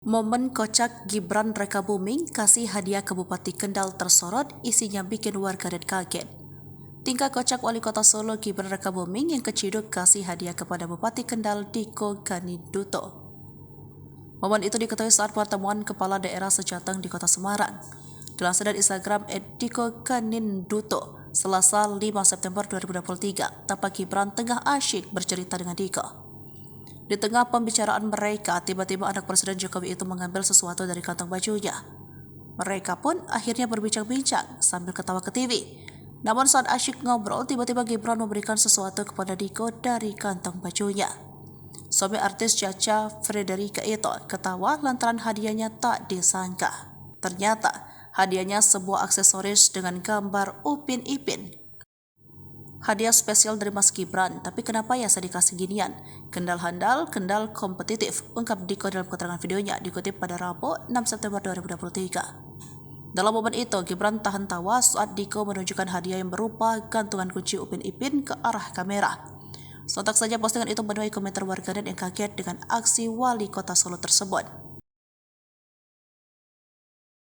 Momen kocak Gibran reka booming kasih hadiah ke Bupati Kendal tersorot, isinya bikin warganet kaget. Tingkah kocak Wali Kota Solo Gibran reka booming yang keciduk kasih hadiah kepada Bupati Kendal Diko Ganinduto. Momen itu diketahui saat pertemuan kepala daerah sejateng di Kota Semarang. Dilansir dari Instagram @Diko Ganinduto, Selasa 5 September 2023, tampak Gibran tengah asyik bercerita dengan Diko. Di tengah pembicaraan mereka, tiba-tiba anak Presiden Jokowi itu mengambil sesuatu dari kantong bajunya. Mereka pun akhirnya berbincang-bincang sambil ketawa ke TV. Namun saat asyik ngobrol, tiba-tiba Gibran memberikan sesuatu kepada Diko dari kantong bajunya. Suami artis Caca Frederica itu ketawa lantaran hadiahnya tak disangka. Ternyata hadiahnya sebuah aksesoris dengan gambar Upin Ipin. Hadiah spesial dari Mas Gibran, tapi kenapa ya saya dikasih ginian? Kendal handal, Kendal kompetitif, ungkap Diko dalam keterangan videonya dikutip pada Rabu 6 September 2023. Dalam momen itu, Gibran tahan tawa saat Diko menunjukkan hadiah yang berupa gantungan kunci Upin Ipin ke arah kamera. Sontak saja postingan itu menuai komentar warganet yang kaget dengan aksi Wali Kota Solo tersebut.